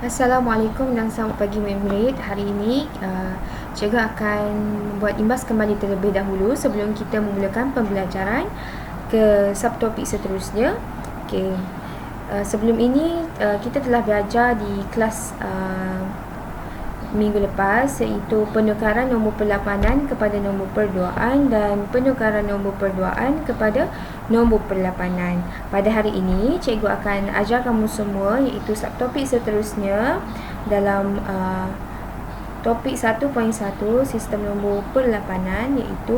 Assalamualaikum dan selamat pagi murid-murid. Hari ini cikgu akan buat imbas kembali terlebih dahulu sebelum kita memulakan pembelajaran ke subtopik seterusnya. Okey. Sebelum ini kita telah belajar di kelas minggu lepas, iaitu penukaran nombor perlapanan kepada nombor perduaan dan penukaran nombor perduaan kepada nombor perlapanan. Pada hari ini cikgu akan ajar kamu semua iaitu subtopik seterusnya dalam topik 1.1 sistem nombor perlapanan, iaitu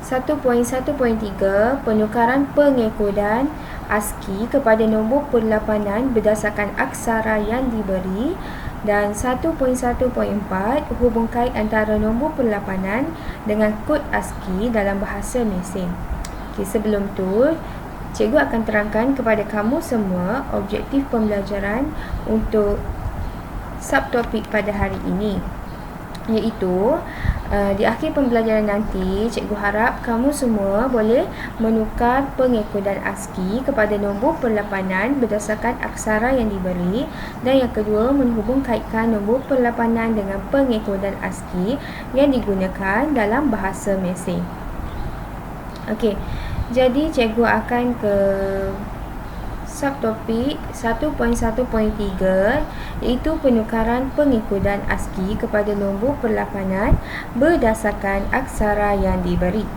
1.1.3 penukaran pengekodan ASCII kepada nombor perlapanan berdasarkan aksara yang diberi, dan 1.1.4 hubung kait antara nombor perlapanan dengan kod ASCII dalam bahasa mesin. Okay, sebelum tu cikgu akan terangkan kepada kamu semua objektif pembelajaran untuk subtopik pada hari ini, iaitu di akhir pembelajaran nanti, cikgu harap kamu semua boleh menukar pengekodan ASCII kepada nombor perlapanan berdasarkan aksara yang diberi, dan yang kedua, menghubung kaitkan nombor perlapanan dengan pengekodan ASCII yang digunakan dalam bahasa mesin. Okey, jadi cikgu akan ke subtopik 1.1.3, iaitu penukaran pengekodan ASCII kepada nombor perlapanan berdasarkan aksara yang diberi.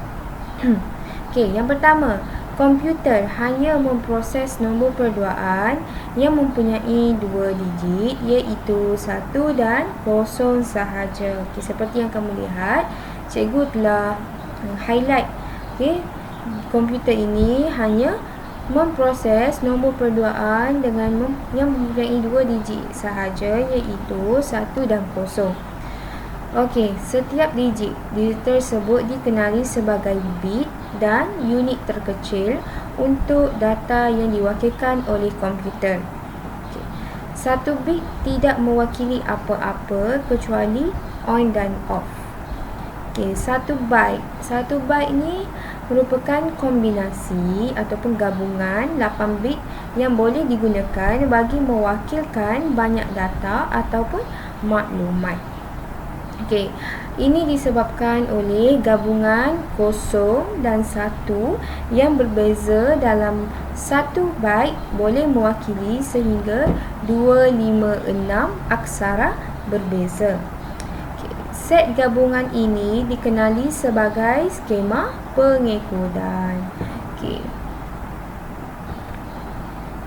Okey, yang pertama, komputer hanya memproses nombor perduaan yang mempunyai 2 digit, iaitu 1 dan 0 sahaja. Okey, seperti yang kamu lihat, cikgu telah highlight. Okey, komputer ini hanya memproses nombor perduaan dengan yang mempunyai 2 digit sahaja, iaitu 1 dan 0. Okey, setiap digit tersebut dikenali sebagai bit dan unit terkecil untuk data yang diwakilkan oleh komputer. Okey, 1 bit tidak mewakili apa-apa kecuali on dan off. Okey, 1 byte. 1 byte ni merupakan kombinasi ataupun gabungan 8 bit yang boleh digunakan bagi mewakilkan banyak data ataupun maklumat. Okey, ini disebabkan oleh gabungan 0 dan 1 yang berbeza dalam 1 byte boleh mewakili sehingga 256 aksara berbeza. Set gabungan ini dikenali sebagai skema pengekodan.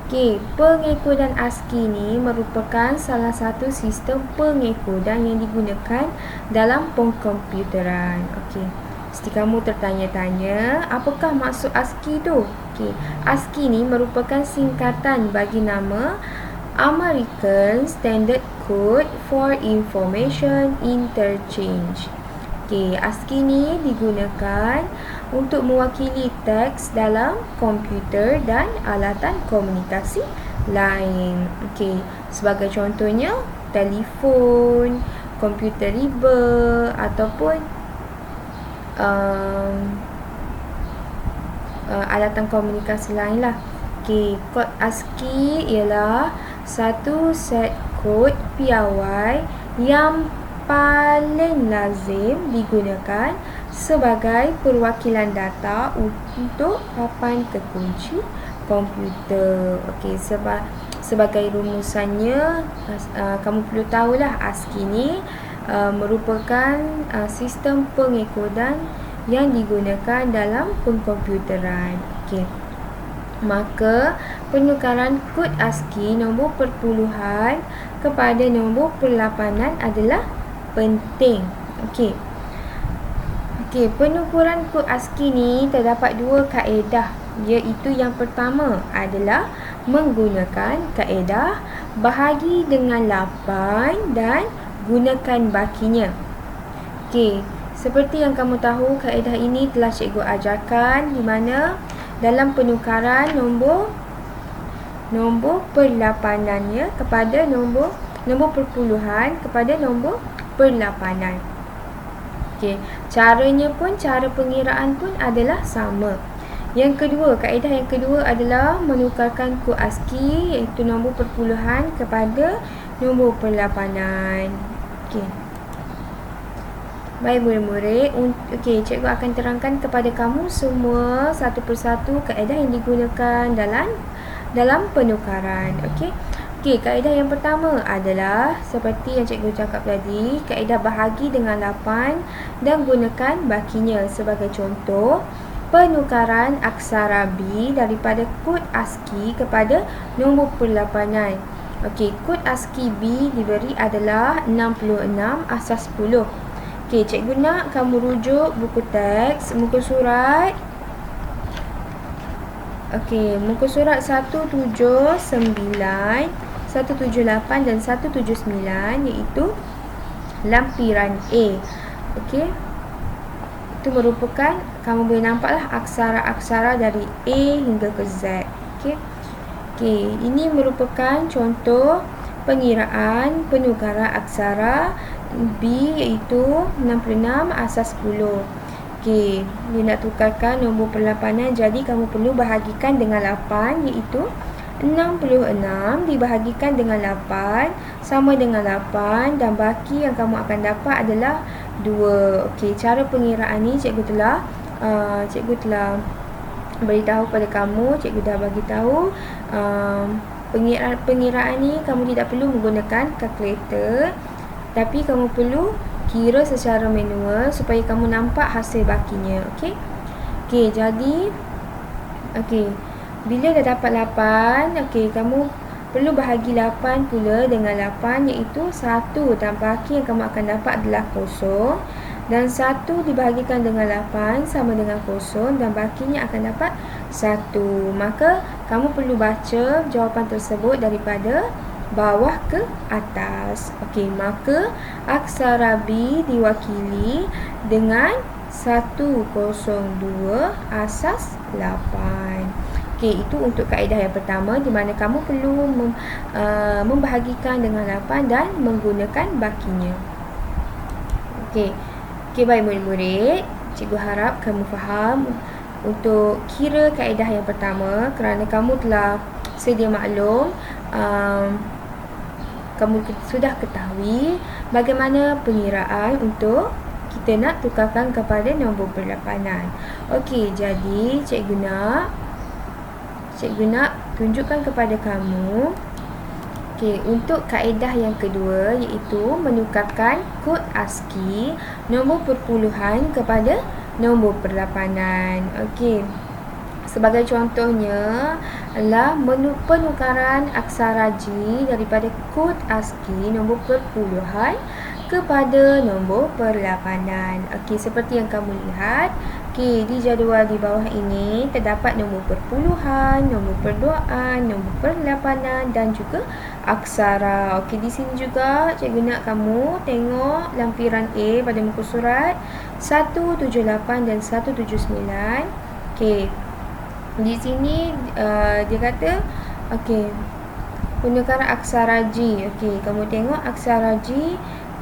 Okey, pengekodan ASCII ini merupakan salah satu sistem pengekodan yang digunakan dalam pengkomputeran. Okey, mesti kamu tertanya-tanya, apakah maksud ASCII tu? Okey, ASCII ini merupakan singkatan bagi nama American Standard Code for Information Interchange. Okey, ASCII ni digunakan untuk mewakili teks dalam komputer dan alatan komunikasi lain. Okey, sebagai contohnya telefon, komputer riba ataupun alatan komunikasi lain lah. Okey, kod ASCII ialah satu set kod piawai yang paling lazim digunakan sebagai perwakilan data untuk papan kekunci komputer. Okey, sebagai rumusannya, kamu perlu tahulah ASCII ni merupakan sistem pengekodan yang digunakan dalam pengkomputeran. Okey, maka penukaran kod ASCII nombor perpuluhan kepada nombor perlapanan adalah penting. Okey. Okey, penukaran kod ASCII ni terdapat 2 kaedah, iaitu yang pertama adalah menggunakan kaedah bahagi dengan 8 dan gunakan bakinya. Okey, seperti yang kamu tahu, kaedah ini telah cikgu ajarkan di mana dalam penukaran nombor perlapanannya kepada nombor perpuluhan kepada nombor perlapanan. Okey, cara pengiraan pun adalah sama, Yang kedua, kaedah yang kedua adalah menukarkan kod ASCII iaitu nombor perpuluhan kepada nombor perlapanan. Okey. Baik murid-murid, cikgu akan terangkan kepada kamu semua satu persatu kaedah yang digunakan dalam penukaran. Okey. Kaedah yang pertama adalah seperti yang cikgu cakap tadi, kaedah bahagi dengan 8 dan gunakan bakinya. Sebagai contoh, penukaran aksara B daripada kod ASCII kepada nombor perlapanan. Kod ASCII B diberi adalah 66 asas 10. Cikgu nak kamu rujuk buku teks, muka surat. Muka surat 179, 178 dan 179 iaitu lampiran A. Itu merupakan, kamu boleh nampaklah aksara-aksara dari A hingga ke Z. Ini merupakan contoh pengiraan penukaran aksara B iaitu 66 asas 10. Dia nak tukarkan nombor perlapanan, jadi kamu perlu bahagikan dengan 8 iaitu 66 dibahagikan dengan 8 sama dengan 8 dan baki yang kamu akan dapat adalah 2. Cara pengiraan ni cikgu telah beritahu pada kamu, cikgu dah bagi tahu. Pengiraan ni kamu tidak perlu menggunakan kalkulator, tapi kamu perlu kira secara manual supaya kamu nampak hasil bakinya. Jadi bila dah dapat 8, kamu perlu bahagi 8 pula dengan 8 iaitu 1 dan baki yang kamu akan dapat adalah 0, dan 1 dibahagikan dengan 8 sama dengan 0 dan bakinya akan dapat 1. Maka kamu perlu baca jawapan tersebut daripada bawah ke atas. Maka aksara B diwakili dengan 102 asas 8. Itu untuk kaedah yang pertama, di mana kamu perlu membahagikan dengan 8 dan menggunakan bakinya. Baik murid-murid, cikgu harap kamu faham untuk kira kaedah yang pertama, kerana kamu telah sedia maklum, kamu sudah ketahui bagaimana pengiraan untuk kita nak tukarkan kepada nombor perlapanan. Jadi cikgu nak tunjukkan kepada kamu untuk kaedah yang kedua, iaitu menukarkan kod ASCII nombor perpuluhan kepada nombor perlapanan. Sebagai contohnya adalah penukaran aksara G daripada kod ASCII nombor perpuluhan kepada nombor perlapanan. Seperti yang kamu lihat, di jadual di bawah ini terdapat nombor perpuluhan, nombor perduaan, nombor perlapanan dan juga aksara. Di sini juga cikgu nak kamu tengok lampiran A pada muka surat 178 dan 179. Di sini dia kata penukaran aksara G. Kamu tengok aksara G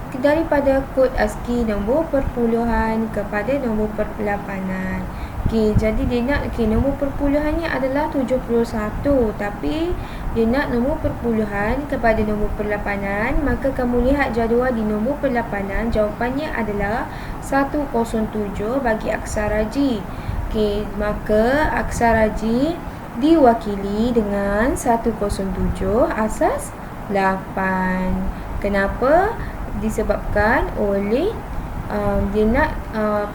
daripada kod ASCII nombor perpuluhan kepada nombor perlapanan. Jadi dia nak nombor perpuluhannya adalah 71, tapi dia nak nombor perpuluhan kepada nombor perlapanan. Maka kamu lihat jadual di nombor perlapanan, jawapannya adalah 107 bagi aksara G. Maka aksara G diwakili dengan 107 asas 8. Kenapa? Disebabkan oleh dia nak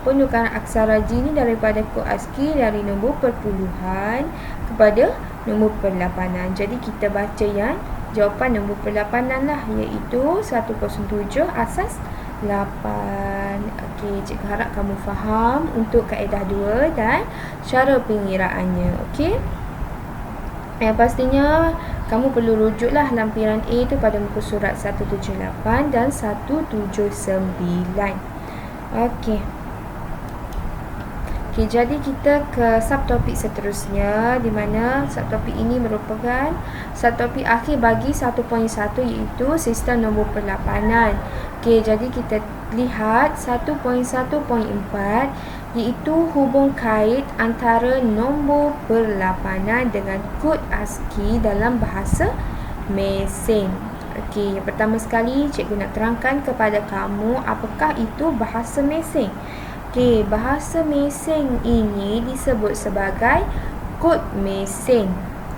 penukaran aksara G ni daripada kod ASCII dari nombor perpuluhan kepada nombor perlapanan. Jadi kita baca yang jawapan nombor perlapanan lah, iaitu 107 asas 8. Cikgu harap kamu faham untuk kaedah 2 dan cara pengiraannya. Yang pastinya kamu perlu rujuklah lampiran A tu pada muka surat 178 dan 179. Jadi kita ke subtopik seterusnya, di mana subtopik ini merupakan subtopik akhir bagi 1.1, iaitu sistem nombor perlapanan. Jadi kita lihat 1.1.4, iaitu hubung kait antara nombor perlapanan dengan kod ASCII dalam bahasa mesin. Okey, yang pertama sekali cikgu nak terangkan kepada kamu apakah itu bahasa mesin. Okey, bahasa mesin ini disebut sebagai kod mesin.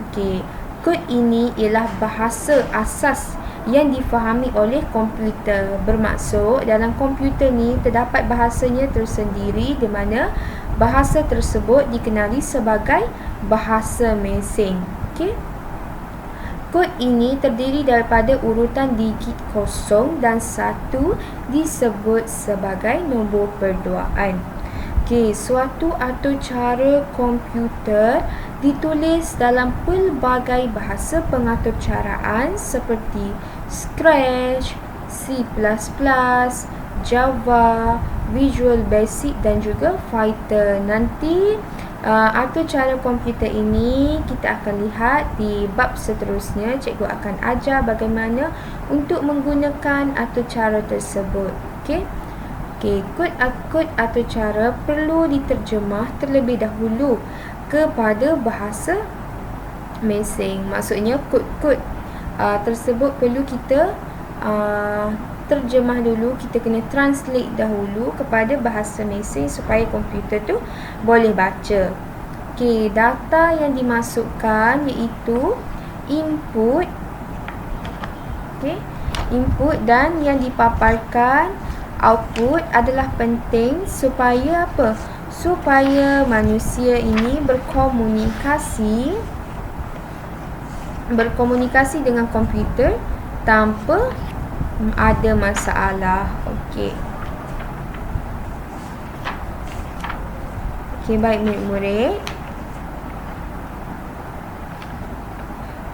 Okey, kod ini ialah bahasa asas yang difahami oleh komputer. Bermaksud dalam komputer ni terdapat bahasanya tersendiri di mana bahasa tersebut dikenali sebagai bahasa mesin. Okey. Kod ini terdiri daripada urutan digit 0 dan 1 disebut sebagai nombor perduaan. Okey, suatu atau cara komputer ditulis dalam pelbagai bahasa pengaturcaraan seperti Scratch, C++, Java, Visual Basic dan juga Python. Nanti aturcara komputer ini kita akan lihat di bab seterusnya. Cikgu akan ajar bagaimana untuk menggunakan aturcara tersebut. Okey. Okey, kod aturcara perlu diterjemah terlebih dahulu kepada bahasa mesin. Maksudnya kod-kod tersebut perlu kita terjemah dulu, kita kena translate dahulu kepada bahasa mesin supaya komputer tu boleh baca. Okey, data yang dimasukkan iaitu input. Okey, input dan yang dipaparkan output adalah penting supaya apa? Supaya manusia ini berkomunikasi dengan komputer tanpa ada masalah. Okey. Okey, baik murid-murid.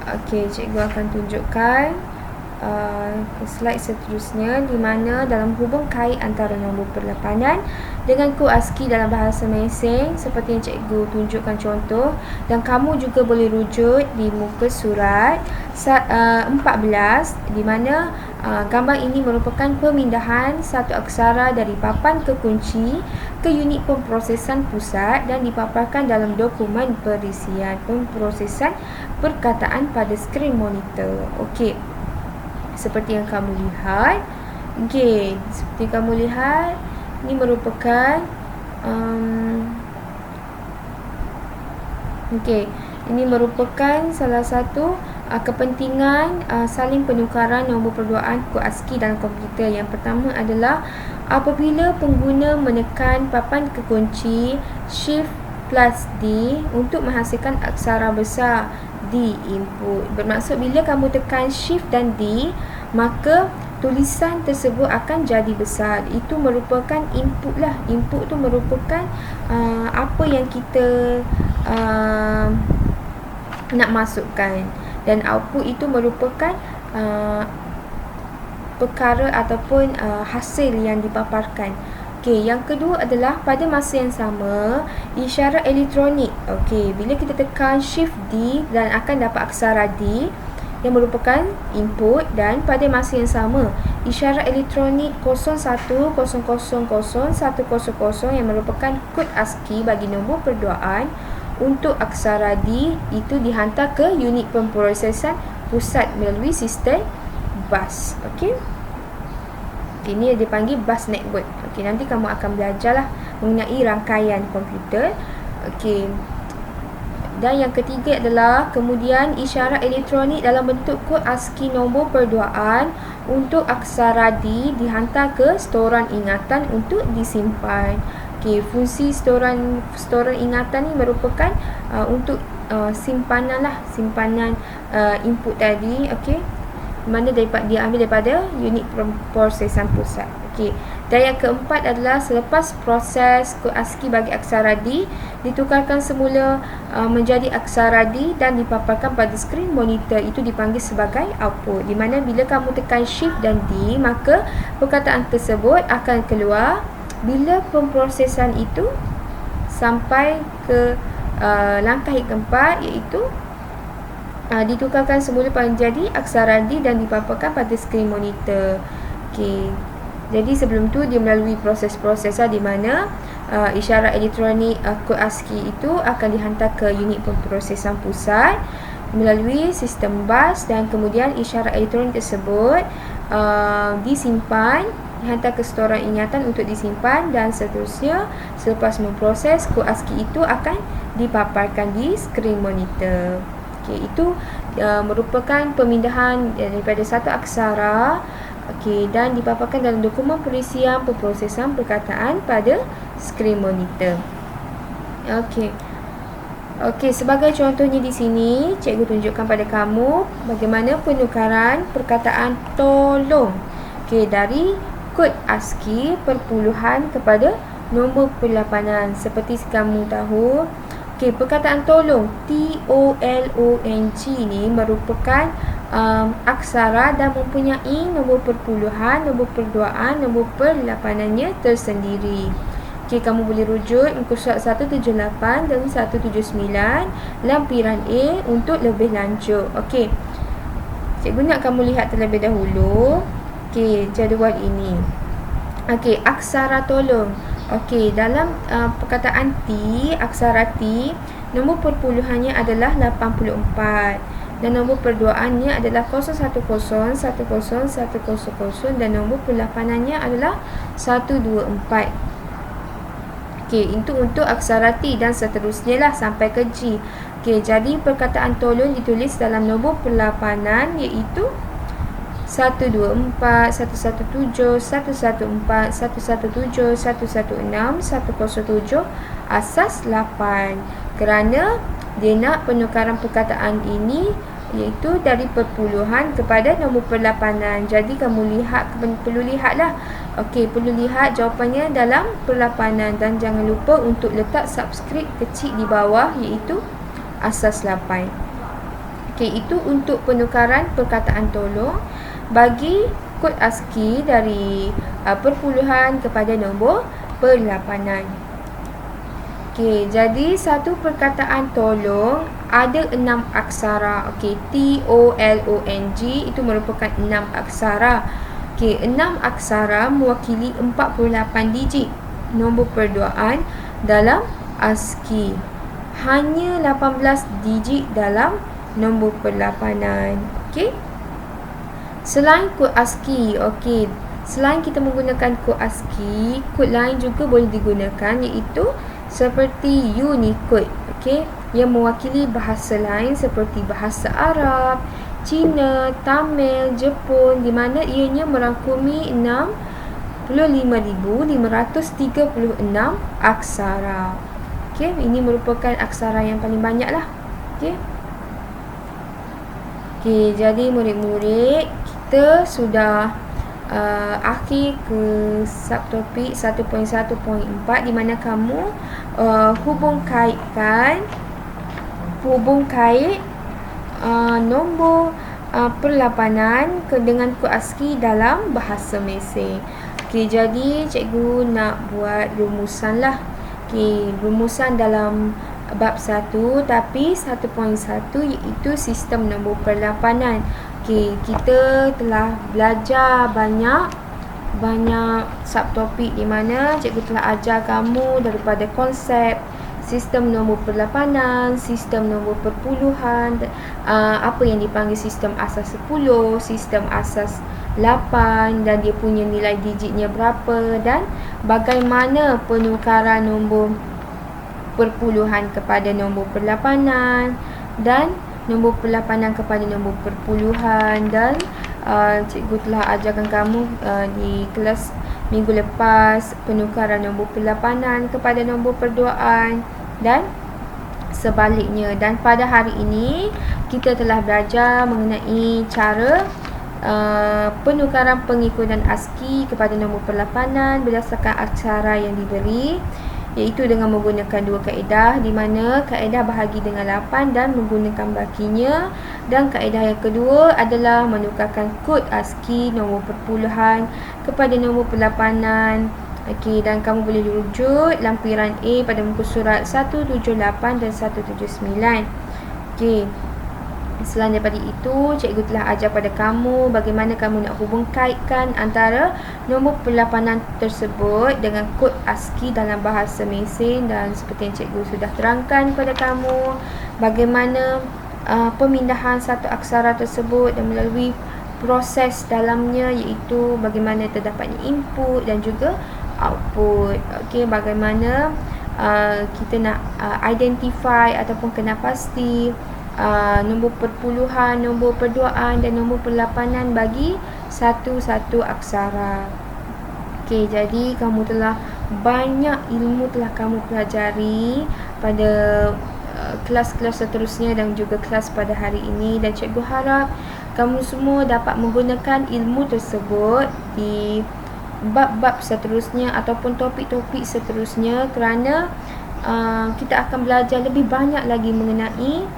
Okey, cikgu akan tunjukkan slide seterusnya di mana dalam hubung kait antara nombor perlapanan dengan kod ASCII dalam bahasa mesin seperti yang cikgu tunjukkan contoh, dan kamu juga boleh rujuk di muka surat 14 di mana gambar ini merupakan pemindahan satu aksara dari papan ke kunci ke unit pemprosesan pusat dan dipaparkan dalam dokumen perisian pemprosesan perkataan pada skrin monitor. Okey. Seperti yang kamu lihat. Okey, seperti yang kamu lihat, ini merupakan ini merupakan salah satu kepentingan saling penukaran nombor perduaan kod ASCII dalam komputer. Yang pertama adalah apabila pengguna menekan papan kekunci Shift plus D untuk menghasilkan aksara besar D input. Bermaksud bila kamu tekan Shift dan D, maka tulisan tersebut akan jadi besar. Itu merupakan input lah. Input tu merupakan apa yang kita nak masukkan, dan output itu merupakan perkara ataupun hasil yang dipaparkan. Okey, yang kedua adalah pada masa yang sama isyarat elektronik. Okey, bila kita tekan Shift D dan akan dapat aksara D yang merupakan input, dan pada masa yang sama isyarat elektronik 01000100 yang merupakan kod ASCII bagi nombor perduaan untuk aksara D itu dihantar ke unit pemprosesan pusat melalui sistem bus. Okey. Ini dipanggil bus network. Okey, nanti kamu akan belajarlah mengenai rangkaian komputer. Okey. Dan yang ketiga adalah kemudian isyarat elektronik dalam bentuk kod ASCII nombor perduaan untuk aksara D dihantar ke storan ingatan untuk disimpan. Okey, fungsi storan ingatan ni merupakan untuk simpanan input tadi. Okey, mana diambil daripada unit pemprosesan pusat. Okey. Dan yang keempat adalah selepas proses kod ASCII bagi aksara D ditukarkan semula menjadi aksara D dan dipaparkan pada skrin monitor, itu dipanggil sebagai output. Di mana bila kamu tekan Shift dan D, maka perkataan tersebut akan keluar bila pemprosesan itu sampai ke langkah yang keempat, iaitu ditukarkan semula menjadi aksara D dan dipaparkan pada skrin monitor. Okey. Jadi sebelum tu dia melalui proses-proses di mana isyarat elektronik kod ASCII itu akan dihantar ke unit pemprosesan pusat melalui sistem bas, dan kemudian isyarat elektronik tersebut disimpan, dihantar ke storan ingatan untuk disimpan, dan seterusnya selepas memproses, kod ASCII itu akan dipaparkan di skrin monitor. Okey, itu merupakan pemindahan daripada satu aksara, dan dipaparkan dalam dokumen perisian pemprosesan perkataan pada skrin monitor. Okey, sebagai contohnya di sini, cikgu tunjukkan pada kamu bagaimana penukaran perkataan tolong dari kod ASCII perpuluhan kepada nombor perlapanan. Seperti kamu tahu, perkataan tolong TOLONG ni merupakan aksara dan mempunyai nombor perpuluhan, nombor perduaan, nombor perlapanannya tersendiri. Kamu boleh rujuk muka surat 178 dan 179 lampiran A untuk lebih lanjut. Cikgu nak kamu lihat terlebih dahulu jadual ini. Aksara tolong. Dalam perkataan T, aksara T, nombor perpuluhannya adalah 84 dan nombor perduaannya adalah 010, 10, 100 dan nombor perlapanannya adalah 124. Itu untuk aksara T dan seterusnya lah sampai ke G. Jadi perkataan tolong ditulis dalam nombor perlapanan iaitu 124, 117, 114, 117, 116, 107 asas 8. Kerana dia nak penukaran perkataan ini iaitu dari perpuluhan kepada nombor perlapanan. Jadi kamu perlu lihatlah. Perlu lihat jawapannya dalam perlapanan, dan jangan lupa untuk letak subskrip kecil di bawah iaitu asas 8. Itu untuk penukaran perkataan tolong bagi kod ASCII dari perpuluhan kepada nombor perlapanan. Jadi satu perkataan tolong ada 6 aksara. TOLONG itu merupakan 6 aksara. 6 aksara mewakili 48 digit nombor perduaan dalam ASCII. Hanya 18 digit dalam nombor perlapanan. Selain kod ASCII, selain kita menggunakan kod ASCII, kod lain juga boleh digunakan iaitu seperti Unicode, yang mewakili bahasa lain seperti bahasa Arab, Cina, Tamil, Jepun, di mana ianya merangkumi 65,536 aksara. Ini merupakan aksara yang paling banyak lah. Jadi murid-murid, kita sudah akhir ke subtopik 1.1.4 di mana kamu hubung kait nombor perlapanan dengan kod ASCII dalam bahasa Mersing. Jadi cikgu nak buat rumusan lah. Rumusan dalam bab 1 tapi 1.1 iaitu sistem nombor perlapanan. Kita telah belajar banyak subtopik di mana cikgu telah ajar kamu daripada konsep sistem nombor perlapanan, sistem nombor perpuluhan, apa yang dipanggil sistem asas 10, sistem asas 8 dan dia punya nilai digitnya berapa, dan bagaimana penukaran nombor perpuluhan kepada nombor perlapanan dan nombor perlapanan kepada nombor perpuluhan. Dan cikgu telah ajarkan kamu di kelas minggu lepas penukaran nombor perlapanan kepada nombor perduaan dan sebaliknya. Dan pada hari ini kita telah belajar mengenai cara penukaran pengikutan ASCII kepada nombor perlapanan berdasarkan aksara yang diberi, iaitu dengan menggunakan dua kaedah, di mana kaedah bahagi dengan 8 dan menggunakan bakinya, dan kaedah yang kedua adalah menukarkan kod ASCII nombor perpuluhan kepada nombor perlapanan. Dan kamu boleh rujuk lampiran A pada muka surat 178 dan 179. Selain daripada itu, cikgu telah ajar pada kamu bagaimana kamu nak hubung kaitkan antara nombor perlapanan tersebut dengan kod ASCII dalam bahasa mesin, dan seperti yang cikgu sudah terangkan kepada kamu bagaimana pemindahan satu aksara tersebut dan melalui proses dalamnya, iaitu bagaimana terdapatnya input dan juga output. Okey, bagaimana kita nak identify ataupun kenal pasti nombor perpuluhan, nombor perduaan dan nombor perlapanan bagi satu-satu aksara. Okey, jadi kamu telah banyak ilmu telah kamu pelajari pada kelas-kelas seterusnya dan juga kelas pada hari ini, dan cikgu harap kamu semua dapat menggunakan ilmu tersebut di bab-bab seterusnya ataupun topik-topik seterusnya, kerana kita akan belajar lebih banyak lagi mengenai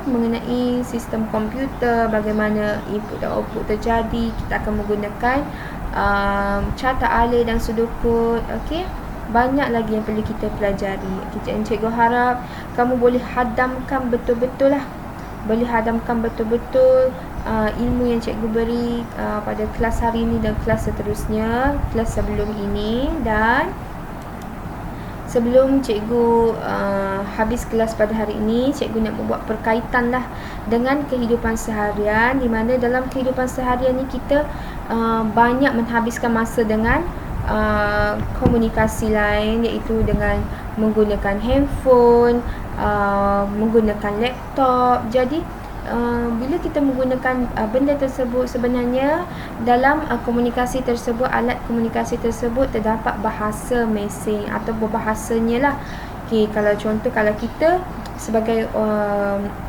mengenai sistem komputer, bagaimana input dan output terjadi. Kita akan menggunakan carta alih dan sudokod. Okey, banyak lagi yang perlu kita pelajari. Cikgu harap kamu boleh hadamkan betul-betul lah, boleh hadamkan betul-betul ilmu yang cikgu beri pada kelas hari ini dan kelas seterusnya, kelas sebelum ini. Dan sebelum cikgu habis kelas pada hari ini, cikgu nak membuat perkaitan lah dengan kehidupan seharian, di mana dalam kehidupan seharian ni kita banyak menghabiskan masa dengan komunikasi lain, iaitu dengan menggunakan handphone, menggunakan laptop. Jadi bila kita menggunakan benda tersebut, sebenarnya dalam komunikasi tersebut, alat komunikasi tersebut terdapat bahasa mesin atau berbahasanya lah. Okey, kalau contoh, kalau kita sebagai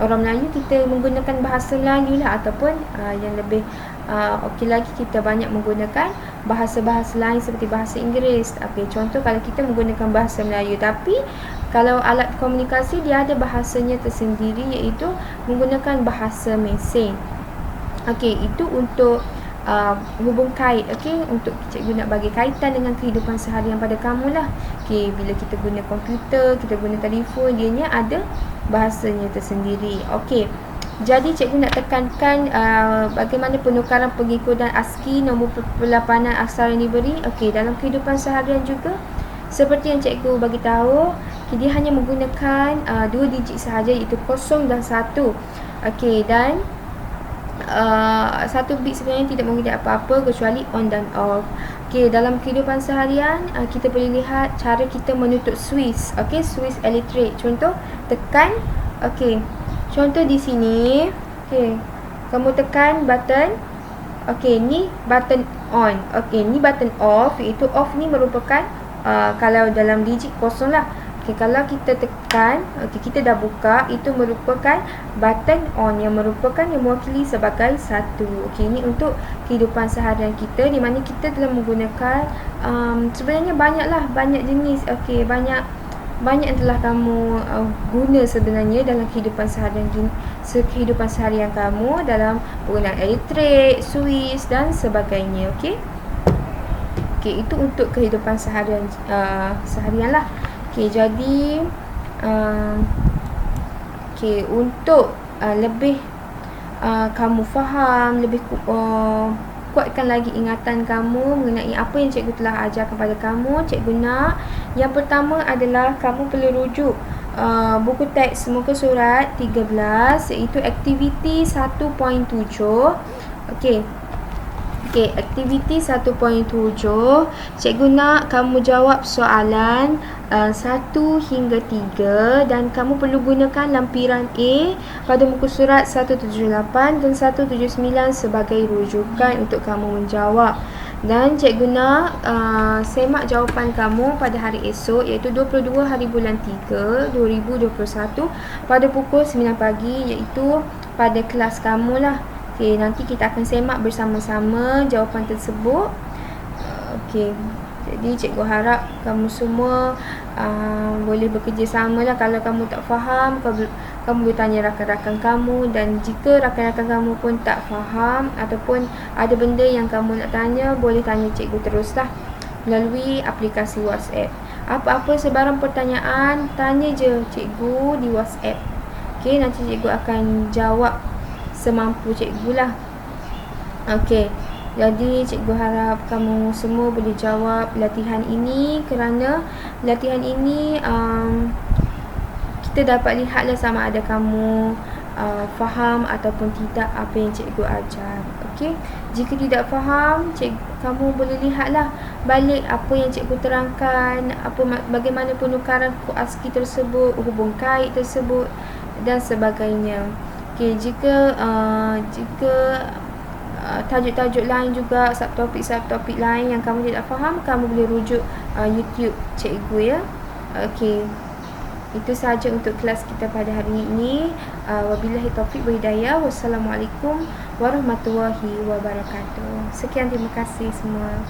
orang Melayu, kita menggunakan bahasa Melayu lah, ataupun yang lebih okey lagi, kita banyak menggunakan bahasa-bahasa lain seperti bahasa Inggeris. Okey, contoh kalau kita menggunakan bahasa Melayu, tapi kalau alat komunikasi dia ada bahasanya tersendiri, iaitu menggunakan bahasa mesin. Okey, itu untuk hubung kait. Okey, untuk cikgu nak bagi kaitan dengan kehidupan seharian pada kamu lah. Okey, bila kita guna komputer, kita guna telefon, dianya ada bahasanya tersendiri. Okey, jadi cikgu nak tekankan bagaimana penukaran pengikodan ASCII, nombor perlapanan aksara yang diberi. Okey, dalam kehidupan seharian juga seperti yang cikgu bagi tahu, dia hanya menggunakan 2 digit sahaja, iaitu 0 dan 1. Okey, dan 1 bit sebenarnya tidak menggunakan apa-apa kecuali on dan off. Okey, dalam kehidupan seharian kita boleh lihat cara kita menutup switch. Okey, switch elektrik. Contoh, tekan. Okey, contoh di sini. Okey, kamu tekan button. Okey, ni button on. Okey, ni button off, iaitu off ni merupakan kalau dalam digit 0 lah. Okey, kalau kita tekan, okey, kita dah buka, itu merupakan button on yang merupakan yang mewakili sebagai 1. Okey, ini untuk kehidupan seharian kita, di mana kita telah menggunakan sebenarnya banyak jenis. Okey, banyak yang telah kamu guna sebenarnya dalam kehidupan seharian kamu, dalam penggunaan elektrik, switch dan sebagainya. Okey. Okey, itu untuk kehidupan seharian lah. Okey, jadi okey, untuk lebih kamu faham, lebih kuatkan lagi ingatan kamu mengenai apa yang cikgu telah ajar kepada kamu, cikgu nak yang pertama adalah kamu perlu rujuk buku teks muka surat 13, iaitu aktiviti 1.7. Okey. Okey, aktiviti 1.7, cikgu nak kamu jawab soalan 1 hingga 3, dan kamu perlu gunakan lampiran A pada muka surat 178 dan 179 sebagai rujukan untuk kamu menjawab. Dan cikgu nak semak jawapan kamu pada hari esok, iaitu 22 hari bulan 3 2021 pada pukul 9 pagi, iaitu pada kelas kamu lah. Okey, nanti kita akan semak bersama-sama jawapan tersebut. Okey, jadi cikgu harap kamu semua boleh bekerjasama lah. Kalau kamu tak faham, kamu boleh tanya rakan-rakan kamu, dan jika rakan-rakan kamu pun tak faham ataupun ada benda yang kamu nak tanya, boleh tanya cikgu teruslah melalui aplikasi WhatsApp. Apa-apa sebarang pertanyaan, tanya je cikgu di WhatsApp. Okey, nanti cikgu akan jawab semampu cikgu lah. Okey, jadi cikgu harap kamu semua boleh jawab latihan ini, kerana latihan ini kita dapat lihatlah sama ada kamu faham ataupun tidak apa yang cikgu ajar. Okey, jika tidak faham, kamu boleh lihatlah balik apa yang cikgu terangkan, bagaimana penukaran kod ASCII tersebut, hubung kait tersebut dan sebagainya. Okey, jika tajuk-tajuk lain juga, subtopik lain yang kamu tidak faham, kamu boleh rujuk YouTube cikgu ya. Okey, itu sahaja untuk kelas kita pada hari ini. Wabillahi taufiq wa hidayah. Wassalamualaikum warahmatullahi wabarakatuh. Sekian, terima kasih semua.